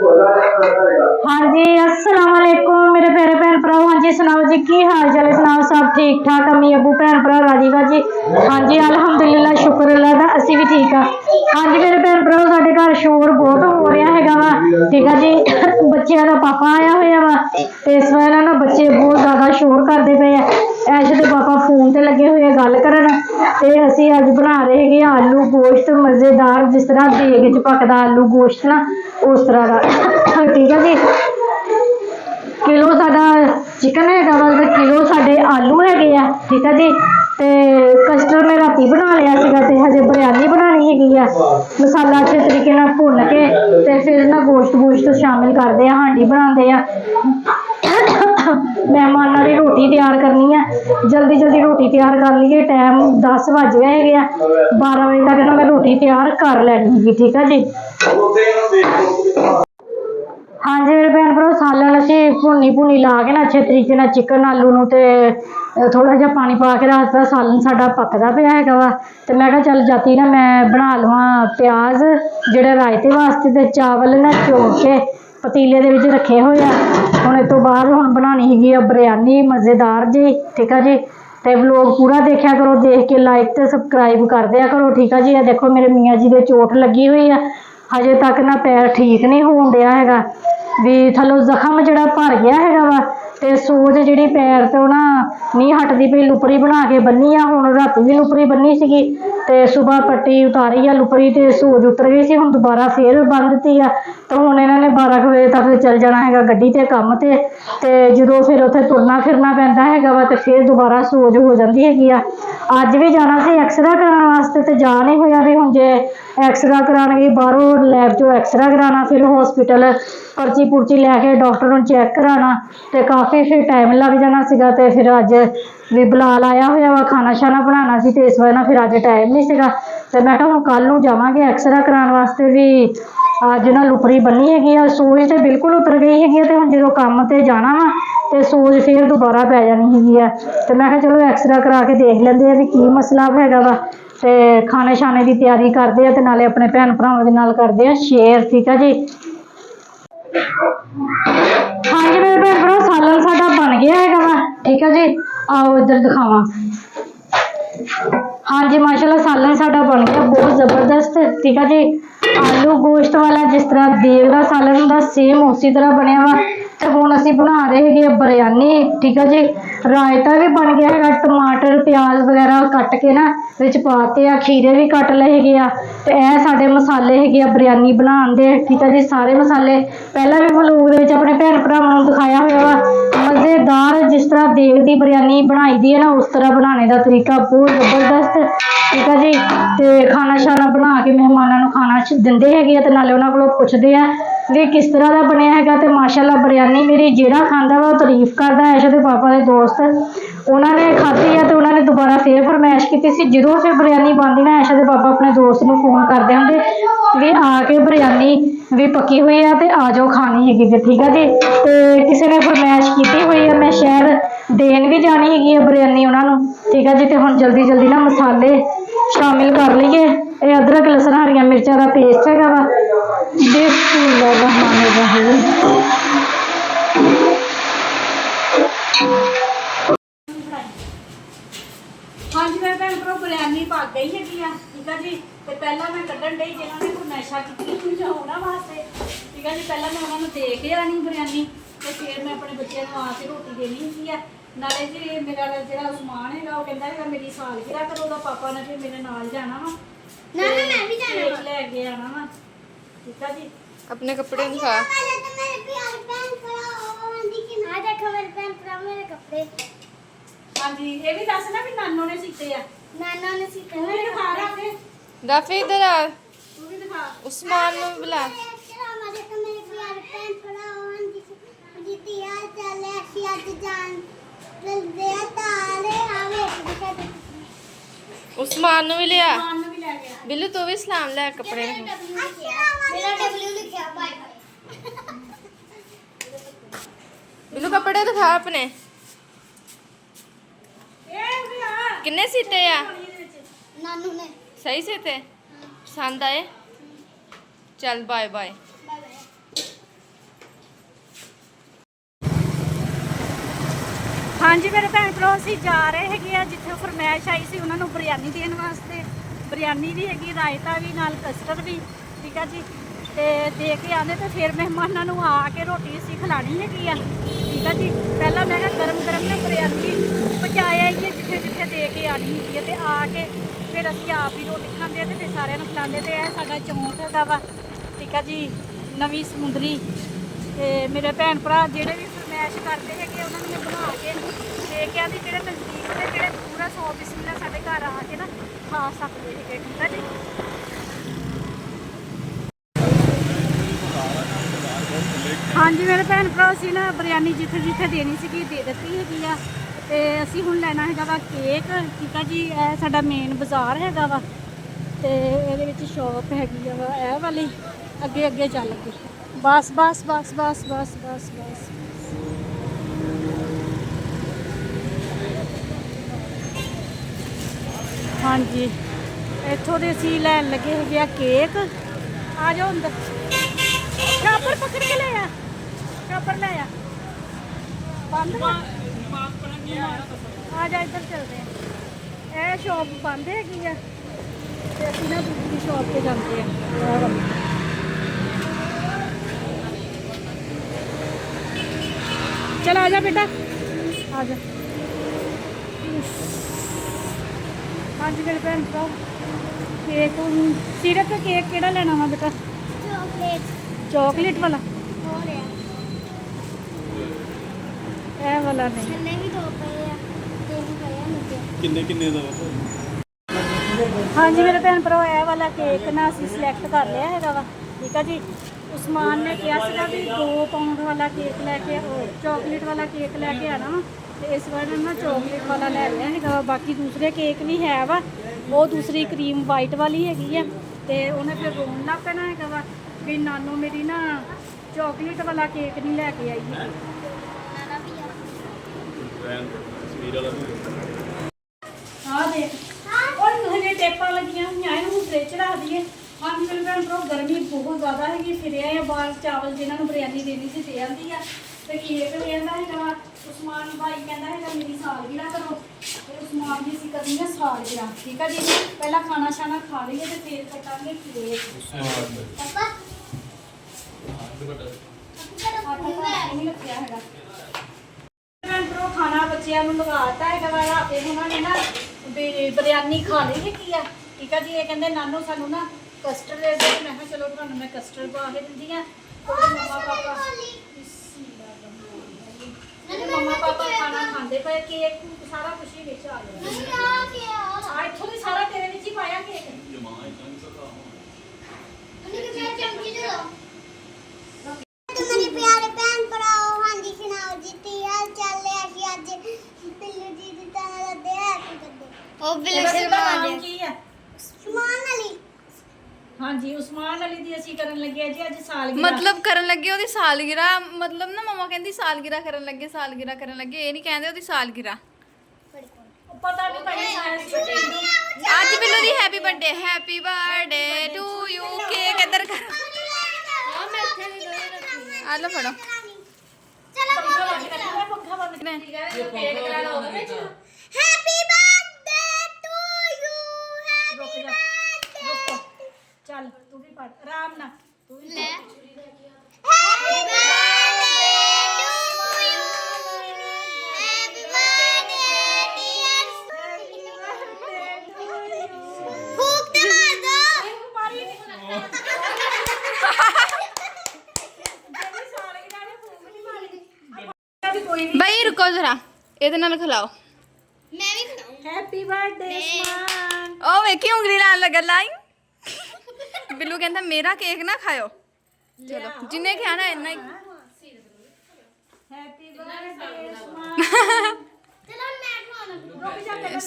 हाँ जी अस्सलाम वालेकुम मेरे प्यारे भैन भरा। हाँ जी सुनाओ जी की हाल चाल सुनाओ सब ठीक ठाक अम्मी अबू भैन भरा राजी बाजी। हाँ जी अलहमदुलिल्लाह शुक्र अल्लाह दा असी भी ठीक हाँ। हाँ जी मेरे भैन भरा साडे घर शोर बहुत हो रहा है वा ठीक है जी। बच्चों का पापा आया हुआ वा ते इस वजह ना बच्चे बहुत ज़्यादा शोर करते पे ऐश के पापा फोन ते लगे हुए गल करन ते असी अज बना रहे हैं आलू गोश्त मज़ेदार जिस तरह देग च पकदा आलू गोश्त ना उस तरह का ठीक है जी। किलो साडा चिकन है किलो साडे आलू है ठीक है जी। ते कस्टर्ड मैं राती बना लिया ते हजे बिरयानी बनानी हैगी मसाला अच्छे तरीके नाल भुन के ते फिर ना गोश्त गोश्त शामिल करते हैं हांडी बनाते हैं। मेहमानों की रोटी तैयार करनी है जल्दी जल्दी रोटी तैयार कर लीए टाइम 10 बज गए है 12 बजे तक ना मैं रोटी तैयार कर लैनी है ठीक है जी। हाँ जी मेरे भैन भरा सालन असी भुनी भुनी ला के ना अच्छे तरीके नाल चिकन आलू नूं ते थोड़ा जिहा पानी पा के रखता सालन साडा पकदा पिया हैगा वा ते मैं कहा चल जाती ना मैं बना लवां प्याज जिहड़े रायते वास्ते ते चावल ना चोड़ के पतीले दे विच रखे होए आ हुण इस तों बाद हुण बनानी हैगी बिरयानी मज़ेदार जी ठीक है जी। ते व्लॉग पूरा देखा करो देख के लाइक ते सबसक्राइब कर दिया करो ठीक है जी। ये देखो मेरे मियाँ जी दे चोट लगी हुई है हजे तक ना पैर ठीक नहीं होण दिया हैगा भी थल्लों जख्म जिहड़ा भर गया हैगा वा ते सोज जिहड़ी पैर तो ना नहीं हटदी पई लुपरी बना के बन्नी आ हुण राती भी लुपरी बन्नी सीगी ते सुबह पट्टी उतारी आ लुपरी ते सोज उतर गई सी हुण दोबारा फिर बन दित्ती आ ते हुण इन्हां ने 12 बजे तक चल जाना हैगा गड्डी ते काम ते जदों फिर उत्थे तुरना फिरना पैंदा हैगा वा ते फिर दोबारा सोज हो जांदी हैगी आ। अज भी जाना सी एक्सरा कराउण वास्ते ते जा नहीं होया भी हुण जे एक्सरा कराने गई बाहरों लैब चों एक्सरा कराना फिर हॉस्पिटल पर्ची पुर्ची लैके डॉक्टर नूं चैक कराना ते काफ़ी फिर टाइम लग जाना सीगा ते फिर अज भी बुलाल आया होया वा खाना शाना बनाना सी ते इस वजह नाल फिर अज टाइम नहीं सीगा ते मैं कहा हुण कल नूं जावांगे एक्सरा कराउण वास्ते भी अज ना लुपरी बन्नी हैगी आ सोज ते बिल्कुल उतर गई हैगी ते हुण जदों काम ते जाना वा ते सोज फिर दोबारा पै जानी हैगी आ ते मैं कहा चलो एक्सरा करा के देख लैंदे आ भी की मसला हैगा वा ते खाने शाने की तैयारी करते हैं ते नाले अपने भैन भरावां दे नाल करते हैं शेयर ठीक है जी। हाँ जी मेरे भैन भरा सालन साडा बन गया हैगा वा ठीक है जी। आओ इधर दिखावां हाँ जी माशाल्लाह सालन साडा बन गया बहुत जबरदस्त ठीक है जी। आलू गोश्त वाला जिस तरह देग का सालन हुंदा सेम उसी तरह बनया वा ते हुण असीं बना रहे हैं बिरयानी ठीक है जी। रायता भी बन गया है टमाटर प्याज वगैरह कट के ना विच पाते आ खीरे भी कट लए हैगे आ ते ए साडे मसाले हैगे आ बिरयानी बनाउण दे ठीक है जी। सारे मसाले पहला भी व्लॉग दे विच अपने भैन भरावां नूं दिखाया होया वा मज़ेदार जिस तरह देग दी बिरयानी बनाई दी है ना उस तरह बनाने का तरीका बहुत जबरदस्त ठीक है जी। ते खाना शाना बना के मेहमानों नूं खाना दिंदे हैगे ते नाले उन्हां कोलों पुछदे आ भी किस तरह का बनया हैगा ते माशाल्लाह बिरयानी मेरी जेड़ा खांदा वा तारीफ करदा ऐश दे पापा दे दोस्त उन्होंने खाधी है तो उन्होंने दोबारा फिर फरमाइश की सी जरूर फिर बिरयानी बनती ना ऐशा के पापा अपने दोस्त को फोन करते होंगे भी आके बिरयानी भी पकी हुई है तो आ जाओ खानी हैगी जी ठीक है जी। तो किसी ने फरमाइश की हुई है मैं शहर देन भी जानी हैगी बिरयानी उन्होंने ठीक है जी। तो हम जल्दी जल्दी ना मसाले शामिल कर लीए ये अदरक लसन हरिया मिर्चा का पेस्ट है वा हाँ जी मैं भैन भरा बिरयानी पक गई है ठीक है जी। तो पहला मैं कढ़न डई जिन्होंने फरमाइशा की होना वास्ते ठीक है जी। पहला मैं उन्होंने दे के आनी बिरयानी तो फिर मैं अपने बच्चों को आके रोटी देनी है नाले जी। मेरा जो समान है वो कहता है मेरी सालगिरह करो तो पापा ने फिर मेरे नाल जाना वा लैके आना वा ठीक है जी। अपने कपड़े दिखा हाँ जी ये भी दस ना भी नानों ने सीते आ नाना ने सीखा तू भी दिखा रहा है दाफे इधर आ तू भी दिखा उस्मान नु बुला हमारे तो मेरे प्यार बहन पड़ा और जीती यार चले ऐसी आज जान दे ताले हमें उस्मान नु भी ले आ नानों भी ले गया बिल्लू तू भी सलाम ले कपड़े मेरा डब्ल्यू लिखा बाय बिल्लू कपड़े दिखा अपने किन्ने सीते आ नानू ने सही से थे पसंद आए चल बाय बाय बाय बाय। ਹਾਂਜੀ ਮੇਰੇ ਭੈਣ ਭਰਾ ਅਸੀਂ ਜਾ ਰਹੇ ਹੈਗੇ ਆ ਜਿੱਥੇ ਫਰਮਾਇਸ਼ ਆਈ ਸੀ ਉਹਨਾਂ ਨੂੰ ਬਿਰਿਆਨੀ ਦੇਣ ਵਾਸਤੇ। ਬਿਰਿਆਨੀ ਵੀ ਹੈਗੀ, ਰਾਇਤਾ ਵੀ, ਨਾਲ ਕਸਟਰਡ ਵੀ, ਠੀਕ ਆ ਜੀ। ਤੇ ਦੇ ਕੇ ਆਉਂਦੇ ਤੇ ਫਿਰ ਮਹਿਮਾਨਾਂ ਨੂੰ ਆ ਕੇ ਰੋਟੀ ਅਸੀਂ ਖਿਲਾਣੀ ਹੈਗੀ ਆ, ਠੀਕ ਆ ਜੀ। ਪਹਿਲਾਂ ਮੈਂ ਕਿਹਾ ਗਰਮ ਗਰਮ ਨਾ ਬਿਰਿਆਨੀ ਪਹੁੰਚਾਇਆ ਆਈਏ ਜਿੱਥੇ ਜਿੱਥੇ ਦੇ ਕੇ ਆਣੀ ਹੈਗੀ ਆ, ਤੇ ਆ ਕੇ ਫਿਰ ਅਸੀਂ ਆਪ ਹੀ ਰੋਟੀ ਖਾਂਦੇ ਆ ਤੇ ਫਿਰ ਸਾਰਿਆਂ ਨੂੰ ਖਿਲਾਉਂਦੇ। ਤੇ ਇਹ ਸਾਡਾ ਚੌਂਕ ਹੈਗਾ ਵਾ, ਠੀਕ ਆ ਜੀ, ਨਵੀਂ ਸਮੁੰਦਰੀ। ਤੇ ਮੇਰੇ ਭੈਣ ਭਰਾ ਜਿਹੜੇ ਵੀ ਫਰਮਾਇਸ਼ ਕਰਦੇ ਹੈਗੇ ਉਹਨਾਂ ਨੂੰ ਮੈਂ ਬਣਾ ਕੇ ਦੇ ਕੇ ਆਉਂਦੀ, ਜਿਹੜੇ ਨਜ਼ਦੀਕ ਤੇ ਜਿਹੜੇ ਪੂਰਾ 100 ਬਿਸਮਿਲ੍ਲਾ ਸਾਡੇ ਘਰ ਆ ਕੇ ਨਾ ਖਾ ਸਕਦੇ ਹੈਗੇ, ਠੀਕ ਆ ਜੀ। ਹਾਂਜੀ ਮੇਰੇ ਭੈਣ ਭਰਾ ਅਸੀਂ ਨਾ ਬਿਰਿਆਨੀ ਜਿੱਥੇ ਜਿੱਥੇ ਦੇਣੀ ਸੀਗੀ ਦੇ ਦਿੱਤੀ ਹੈਗੀ ਆ। ਤੇ ਅਸੀਂ ਹੁਣ ਲੈਣਾ ਹੈਗਾ ਵਾ ਕੇਕ, ਠੀਕ ਆ ਜੀ। ਇਹ ਸਾਡਾ ਮੇਨ ਬਾਜ਼ਾਰ ਹੈਗਾ ਵਾ ਤੇ ਇਹਦੇ ਵਿੱਚ ਸ਼ੌਪ ਹੈਗੀ ਆ ਵਾ ਇਹ ਵਾਲੀ, ਅੱਗੇ ਅੱਗੇ ਚੱਲ ਕੇ ਬਸ ਬਸ ਬਸ ਬਸ ਬਸ ਬਸ ਬਸ। ਹਾਂਜੀ ਇੱਥੋਂ ਦੇ ਅਸੀਂ ਲੈਣ ਲੱਗੇ ਹੈਗੇ ਆ ਕੇਕ। ਆ ਜਾਓ ਅੰਦਰ, ਸ਼ਾਪਰ ਪਕੜ ਕੇ ਲੈ ਆ, ਸ਼ਾਪਰ ਲੈ ਆ, ਬੰਦ ਆ ਜਾ ਇੱਧਰ ਚੱਲਦੇ ਆ। ਇਹ ਸ਼ਾਪ ਬੰਦ ਹੈਗੀ ਆ ਤੇ ਅਸੀਂ ਨਾ ਦੂਸਰੀ ਸ਼ਾਪ ਤੇ ਜਾਂਦੇ ਆ। ਚਲ ਆ ਜਾ ਬੇਟਾ, ਆ ਜਾ। ਹਾਂਜੀ ਮੇਰੇ ਭੈਣ ਭਰਾ ਕੇਕ, ਸੀਰਤ ਕੇਕ ਕਿਹੜਾ ਲੈਣਾ ਵਾ ਬੇਟਾ? ਚॉकलेट वाला ਇਹ ਵਾਲਾ ਨਹੀਂ। ਥੱਲੇ ਵੀ ਦੋ ਪਏ ਆ, ਤੇ ਵੀ ਪਏ ਆ ਨੀਚੇ। ਕਿੰਨੇ ਦਾ ਹਾਂਜੀ ਮੇਰੇ ਭੈਣ ਭਰਾ ਇਹ ਵਾਲਾ ਕੇਕ ਨਾ ਅਸੀਂ ਸਿਲੈਕਟ ਕਰ ਲਿਆ ਹੈਗਾ ਵਾ, ਠੀਕ ਆ ਜੀ। ਉਸਮਾਨ ਨੇ ਕਿਹਾ ਸੀਗਾ ਵੀ 2 ਪਾਉਂਡ ਵਾਲਾ ਕੇਕ ਲੈ ਕੇ, ਚॉकलेट ਵਾਲਾ ਕੇਕ ਲੈ ਕੇ ਆਣਾ ਵਾ, ਤੇ ਇਸ ਵਾਰ ਨਾ ਚॉकलेट ਵਾਲਾ ਲੈ ਲਿਆ ਹੈਗਾ ਵਾ। ਬਾਕੀ ਦੂਸਰੇ ਕੇਕ ਵੀ ਹੈ ਵਾ, ਉਹ ਦੂਸਰੀ ਕਰੀਮ ਵਾਈਟ ਵਾਲੀ ਹੈਗੀ ਆ। ਤੇ ਉਹਨੇ ਫਿਰ ਰੋਣ ਲੱਗ ਪੈਣਾ ਹੈਗਾ ਵਾ ਵੀ ਨਾਨੋ ਮੇਰੀ ਨਾ ਚॉकलेट ਵਾਲਾ ਕੇਕ ਨਹੀਂ ਲੈ ਕੇ ਆਈ ਹੈ। ਆ ਦੇਖ ਉਹ ਹਜੇ ਟੇਪਾਂ ਲੱਗੀਆਂ ਹੋਈਆਂ, ਇਹਨੂੰ ਫ੍ਰਿਜ ਰੱਖ ਦਈਏ। ਹਾਂਜੀ ਮੇਰੇ ਭੈਣ ਭਰਾ ਗਰਮੀ ਬਹੁਤ ਜ਼ਿਆਦਾ ਹੈਗੀ, ਫਿਰਿਆ ਆ ਬਾਹਰ। ਚਾਵਲ ਜਿਹਨਾਂ ਨੂੰ ਬਿਰਿਆਨੀ ਦੇਣੀ ਸੀ ਦੇ ਆਂਦੀ ਆ, ਤੇ ਕੇਕ ਲੈਂਦਾ ਹੈਗਾ ਵਾ। ਉਸਮਾਨ ਭਾਈ ਕਹਿੰਦਾ ਹੈਗਾ ਮੇਰੀ ਸਾਲਗਿਰਾ ਕਰੋ, ਤੇ ਉਸਮਾਨ ਦੀ ਅਸੀਂ ਕਰਨੀ ਆ ਸਾਲਗਿਰਾ, ਠੀਕ ਆ ਜੀ। ਪਹਿਲਾਂ ਖਾਣਾ ਛਾਣਾ ਖਾ ਲਈਏ ਤੇ ਫੇਰ ਕੱਟਾਂਗੇ ਕੇਕ। ਪਾਪਾ ਨਹੀਂ ਰੱਖਿਆ ਹੈਗਾ ਭੈਣ ਭਰਾ। ਖਾਣਾ ਬੱਚਿਆਂ ਨੂੰ ਲਗਾਤਾ ਹੈਗਾ ਵਾ ਰਾਤੇ, ਉਹਨਾਂ ਨੇ ਨਾ ਬਿਰਿਆਨੀ ਖਾ ਲਈ ਹੈਗੀ ਆ, ਠੀਕ ਆ ਜੀ। ਇਹ ਕਹਿੰਦੇ ਨਾਨੂ ਸਾਨੂੰ ਨਾ ਕਸਟਰਡ ਦੇ ਦਿਓ। ਮੈਂ ਕਿਹਾ ਚਲੋ ਤੁਹਾਨੂੰ ਮੈਂ ਕਸਟਰਡ ਪਾ ਕੇ ਦਿੰਦੀ ਆ। ਮੰਮਾ ਪਾਪਾ ਖਾਣਾ ਖਾਂਦੇ ਪਏ, ਕੇਕ ਸਾਰਾ ਕੁਝ ਹੀ ਵਿੱਚ ਆ ਗਿਆ। ਆ ਇੱਥੋਂ ਦੀ ਸਾਰਾ ਤੇਰੇ ਵਿੱਚ ਹੀ ਪਾਇਆ ਕੇਕ। ਮੇਰੇ ਪਿਆਰੇ ਭੈਣ ਭਰਾਓ, ਹਾਂਜੀ ਸੁਣਾਓ ਜੀ ਕੀ ਹਾਲ ਚਾਲ ਹੈ? ਅਸੀਂ ਅੱਜ ਬਿੱਲੂ ਜੀ ਦੀ ਤਰ੍ਹਾਂ ਲੱਦੇ ਹੈਪੀ ਬਰਥਡੇ। ਉਹ ਇਹਦਾ ਨਾਮ ਕੀ ਆ? ਸੁਮਾਨ ਅਲੀ। ਹਾਂਜੀ ਉਸਮਾਨ ਅਲੀ ਦੀ ਅਸੀਂ ਕਰਨ ਲੱਗੇ ਆ ਜੀ ਅੱਜ ਸਾਲਗਿਰਾ। ਮਤਲਬ ਕਰਨ ਲੱਗੇ ਉਹਦੀ ਸਾਲਗਿਰਾ, ਮਤਲਬ ਨਾ ਮਮਾ ਕਹਿੰਦੀ ਸਾਲਗਿਰਾ ਕਰਨ ਲੱਗੇ, ਸਾਲਗਿਰਾ ਕਰਨ ਲੱਗੇ। ਇਹ ਨਹੀਂ ਕਹਿੰਦੇ ਉਹਦੀ ਸਾਲਗਿਰਾ। ਪਤਾ ਨਹੀਂ ਭਾਈ ਸਾਇੰਸ ਨੂੰ। ਅੱਜ ਬਿੱਲੂ ਦੀ happy birthday, happy birthday to you. Cake ਇੱਧਰ ਕਰ, ਆ ਲਓ ਫੜੋ। ਚਲੋ ਪੱਖਾ ਬੰਦ ਨੇ ਕੇਕ ਲੈਣਾ ਉਹਦੇ ਵਿੱਚ। Happy birthday to you. ਰੁਕ ਹੈਪੀ ਜਾ, ਬਰਥਡੇ। ਰੁਕ। ਚੱਲ ਤੂੰ ਵੀ ਪੜ ਆਰਾਮ ਨਾਲ, ਤੂੰ ਵੀ ਲੈ happy birthday to you. Happy birthday dear. ਫੂਕ ਤੇ ਮਾਰ ਦੋ। ਮਾਰੀ ਨਹੀਂ ਸਾਲਗਿਰਾ ਨੇ ਫੂਕ ਨਹੀਂ ਮਾਰੀ। ਕੋਈ ਨਹੀਂ। ਬਈ ਰੁਕੋ ਜ਼ਰਾ, ਇਹਦੇ ਨਾਲ ਖਿਲਾਓ। ਮੈਂ ਵੀ ਖਾਉਂ। Happy birthday Usman. ਉਹ ਵੇਖੀ ਉਂਗਲੀ ਨਾਲ ਲੱਗਣ ਲਾਈ। ਬਿੱਲੂ ਕਹਿੰਦਾ ਮੇਰਾ ਕੇਕ ਨਾ ਖਾਇਓ। ਚਲੋ ਜਿੰਨੇ ਖਾਣਾ ਇੰਨਾ ਹੀ। Happy birthday Usman. ਚਲੋ ਮੈਂ ਖਾਣਾ। ਰੁਕ ਜਾ ਪਹਿਲਾਂ।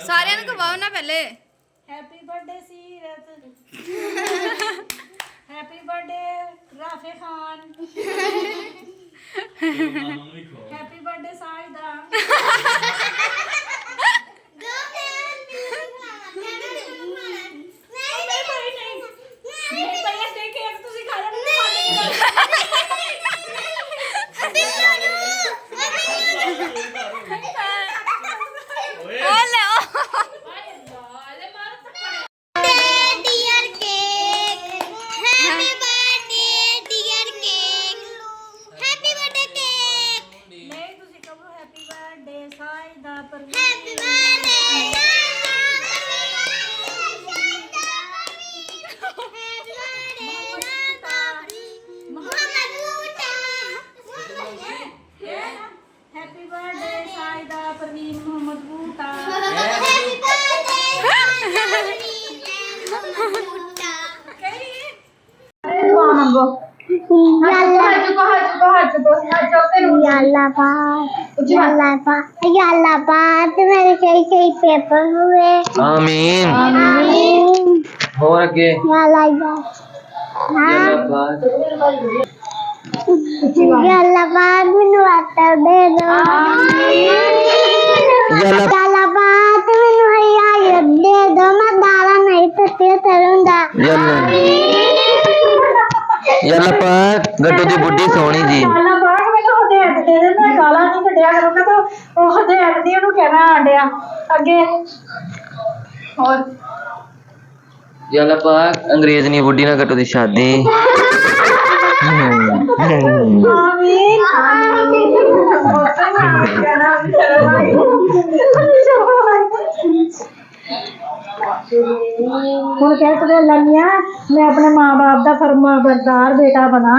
ਸਾਰਿਆਂ ਨੂੰ ਖਵਾਓ ਨਾ ਪਹਿਲੇ। Happy birthday Seerat. Happy birthday Rafe Khan. Happy birthday Saida. ਦੋ ਮੈਂ ਵੀ ਖਾਣਾ। ਨਹੀਂ ਭਾਈ ਨਹੀਂ ਨਹੀਂ ਭਾਈ ਇਹ ਦੇਖ ਕੇ ਤੁਸੀਂ ਖਾ ਲੈਣਾ। ਅਬੇ ਨੂੰ मेरे कई पेपर हुए आमीन। आमीन और आगे जलाबाद मैनू आटा दे दो जलाबाद मैनू हिदायत दे दो मैं दाला नहीं तस्ते करूंगा ਯਾਲਾ ਪਾ ਗੱਟੂ ਦੀ ਬੁੱਢੀ ਸੋਹਣੀ ਜੀ। ਗਾਲਾਂ ਪਾ ਕੇ ਮੈਨੂੰ ਹਦੇਤ ਦੇ ਦੇ, ਮੈਂ ਗਾਲਾਂ ਨਹੀਂ ਕੱਢਿਆ ਕਰੂੰਗਾ ਤਾਂ ਉਹ ਹਦੇਤ ਦੀ ਉਹਨੂੰ ਕਹਿਣਾ ਆਂਡਿਆ ਅੱਗੇ ਹੋਰ ਯਾਲਾ ਪਾ ਅੰਗਰੇਜ਼ ਨਹੀਂ ਬੁੱਢੀ ਨਾਲ ਗੱਟੂ ਦੀ ਸ਼ਾਦੀ। ਆਮੀਨ ਹੁਣ ਕਹਿ ਸਕਦੇ ਲੰਮੀਆਂ ਮੈਂ ਆਪਣੇ ਮਾਂ ਬਾਪ ਦਾ ਫਰਮਾ ਬਰਦਾਰ ਬੇਟਾ ਬਣਾ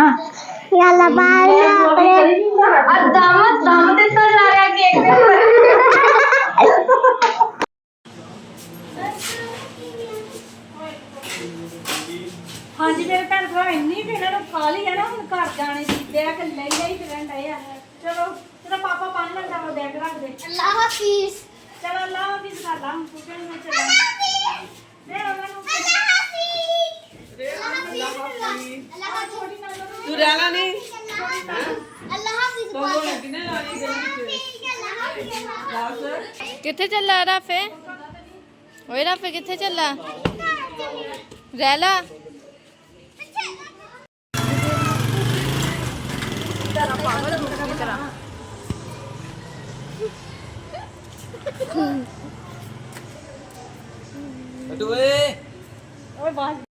जलाबाद में अपने ਦਮ ਦਿੱਤਾ ਜਾ ਰਿਹਾ ਕੇਕ ਦੇ ਉੱਪਰ। ਹਾਂਜੀ ਮੇਰੇ ਭੈਣ ਭਰਾ ਇੰਨੀ ਕਿ ਇਹਨਾਂ ਨੂੰ ਖਾ ਲਈ ਹੈ ਨਾ ਹੁਣ ਘਰ ਜਾਣੇ ਦੀ ਬੈਗ ਲੈ ਲਈ ਫਿਰਨ ਡਏ ਆ ਚਲੋ ਤੇਰਾ ਪਾਪਾ ਬੰਨ ਲੈਂਦਾ ਵਾ ਬੈਗ ਰੱਖ ਦੇ अल्लाह हाफिज ਚਲੋ ਅੱਲਾ ਹਾਫਿਜ਼ ਕਰ ਲਾ ਹੁਣ ਤੂੰ ਕਿਹਨੂੰ ਮੈਂ ਚੱਲਾਂ ਦੇ ਉਹਨਾਂ ਨੂੰ तू रहना नहीं अल्लाह हाफिज ਕਿੱਥੇ ਚੱਲਾ ਰਾਫੇ? ਓਏ ਰਾਫੇ ਕਿੱਥੇ ਚੱਲਾ? ਰਹਿ ਲਾ। ਪਾਗਲ ਹੋ ਗਈ ਤਰ੍ਹਾਂ